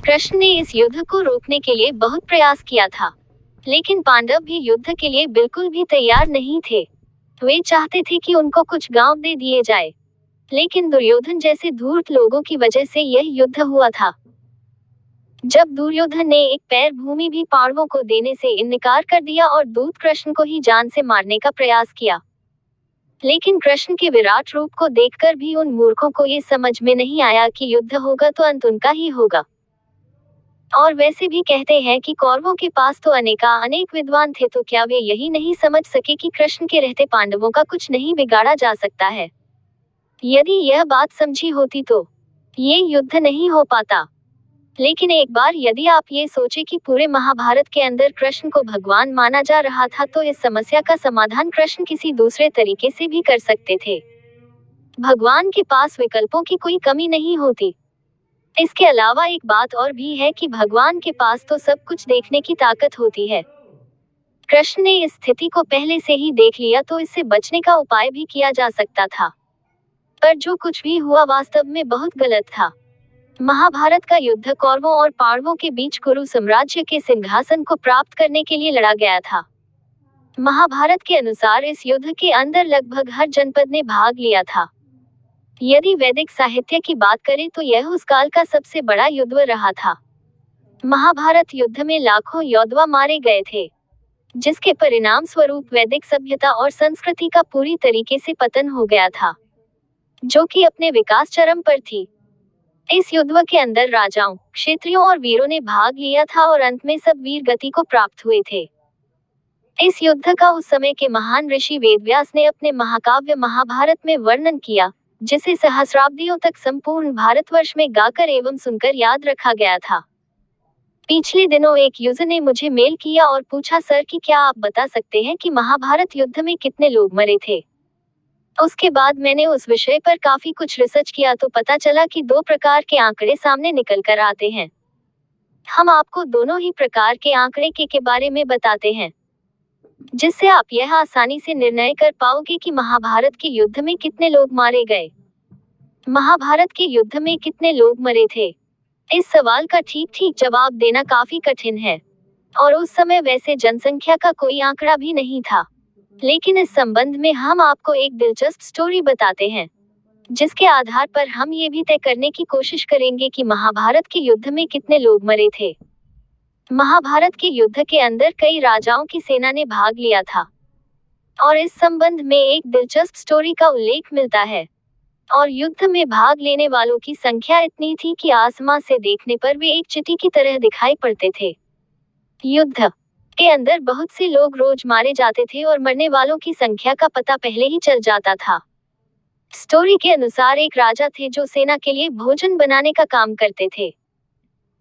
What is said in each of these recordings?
कृष्ण ने इस युद्ध को रोकने के लिए बहुत प्रयास किया था, लेकिन पांडव भी युद्ध के लिए बिल्कुल भी तैयार नहीं थे। वे चाहते थे कि उनको कुछ गांव दे दिए जाए, लेकिन दुर्योधन जैसे धूर्त लोगों की वजह से यह युद्ध हुआ था। जब दुर्योधन ने एक पैर भूमि भी पांडवों को देने से इनकार कर दिया और दूत कृष्ण को ही जान से मारने का प्रयास किया। लेकिन कृष्ण के विराट रूप को देखकर भी उन मूर्खों को ये समझ में नहीं आया कि युद्ध होगा तो अंत उनका ही होगा। और वैसे भी कहते हैं कि कौरवों के पास तो अनेक विद्वान थे, तो क्या वे यही नहीं समझ सके कि कृष्ण के रहते पांडवों का कुछ नहीं बिगाड़ा जा सकता है। यदि यह बात समझी होती तो ये युद्ध नहीं हो पाता। लेकिन एक बार यदि आप ये सोचे कि पूरे महाभारत के अंदर कृष्ण को भगवान माना जा रहा था, तो इस समस्या का समाधान कृष्ण किसी दूसरे तरीके से भी कर सकते थे। भगवान के पास विकल्पों की कोई कमी नहीं होती। इसके अलावा एक बात और भी है कि भगवान के पास तो सब कुछ देखने की ताकत होती है। कृष्ण ने इस स्थिति को पहले से ही देख लिया, तो इससे बचने का उपाय भी किया जा सकता था। पर जो कुछ भी हुआ वास्तव में बहुत गलत था। महाभारत का युद्ध कौरवों और पांडवों के बीच कुरु साम्राज्य के सिंहासन को प्राप्त करने के लिए लड़ा गया था। महाभारत के अनुसार इस युद्ध के अंदर लगभग हर जनपद ने भाग लिया था। यदि वैदिक साहित्य की बात करें तो यह उस काल का सबसे बड़ा युद्ध रहा था। महाभारत युद्ध में लाखों योद्धा मारे गए थे, जिसके परिणाम स्वरूप वैदिक सभ्यता और संस्कृति का पूरी तरीके से पतन हो गया था, जो कि अपने विकास चरम पर थी। इस युद्ध के अंदर राजाओं, क्षत्रियों और वीरों ने भाग लिया था और अंत में सब वीर गति को प्राप्त हुए थे। इस युद्ध का उस समय के महान ऋषि वेदव्यास ने अपने महाकाव्य महाभारत में वर्णन किया, जिसे सहस्राब्दियों तक संपूर्ण भारतवर्ष में गाकर एवं सुनकर याद रखा गया था। पिछले दिनों एक यूजर ने मुझे मेल किया और पूछा, सर कि क्या आप बता सकते हैं कि महाभारत युद्ध में कितने लोग मरे थे। उसके बाद मैंने उस विषय पर काफी कुछ रिसर्च किया, तो पता चला कि दो प्रकार के आंकड़े सामने निकल कर आते हैं। हम आपको दोनों ही प्रकार के आंकड़े के बारे में बताते हैं, जिससे आप यह आसानी से निर्णय कर पाओगे कि महाभारत के युद्ध में कितने लोग मारे गए। महाभारत के युद्ध में कितने लोग मरे थे? इस सवाल का ठीक जवाब देना काफी कठिन है, और उस समय वैसे जनसंख्या का कोई आंकड़ा भी नहीं था। लेकिन इस संबंध में हम आपको एक दिलचस्प स्टोरी बताते हैं, जिसके आधार पर हम ये भी तय करने की कोशिश करेंगे कि महाभारत के युद्ध में कितने लोग मरे थे। महाभारत के युद्ध के अंदर कई राजाओं की सेना ने भाग लिया था, और इस संबंध में एक दिलचस्प स्टोरी का उल्लेख मिलता है। और युद्ध में भाग लेने वालों की संख्या इतनी थी कि आसमान से देखने पर वे एक चींटी की तरह दिखाई पड़ते थे। युद्ध के अंदर बहुत से लोग रोज मारे जाते थे और मरने वालों की संख्या का पता पहले ही चल जाता था। स्टोरी के अनुसार एक राजा थे जो सेना के लिए भोजन बनाने का काम करते थे।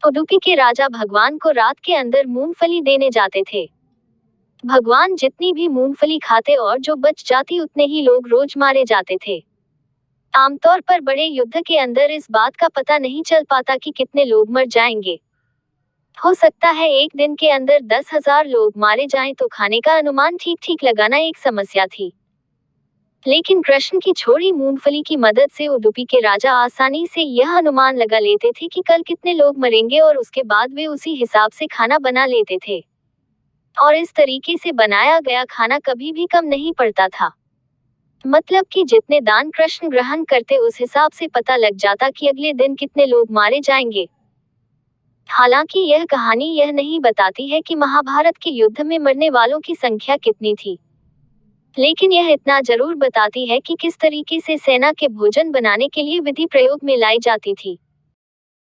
उडुपी के राजा भगवान को रात के अंदर मूंगफली देने जाते थे। भगवान जितनी भी मूंगफली खाते और जो बच जाती उतने ही लोग रोज मारे जाते थे। आमतौर पर बड़े युद्ध के अंदर इस बात का पता नहीं चल पाता कि कितने लोग मर जाएंगे। हो सकता है एक दिन के अंदर 10,000 लोग मारे जाएं, तो खाने का अनुमान ठीक लगाना एक समस्या थी। लेकिन कृष्ण की छोड़ी मूंगफली की मदद से उडुपी के राजा आसानी से यह अनुमान लगा लेते थे कि कल कितने लोग मरेंगे, और उसके बाद वे उसी हिसाब से खाना बना लेते थे। और इस तरीके से बनाया गया खाना कभी भी कम नहीं पड़ता था। मतलब कि जितने दान कृष्ण ग्रहण करते उस हिसाब से पता लग जाता कि अगले दिन कितने लोग मारे जाएंगे। हालांकि यह कहानी यह नहीं बताती है कि महाभारत के युद्ध में मरने वालों की संख्या कितनी थी, लेकिन यह इतना जरूर बताती है कि किस तरीके से सेना के भोजन बनाने के लिए विधि प्रयोग में लाई जाती थी।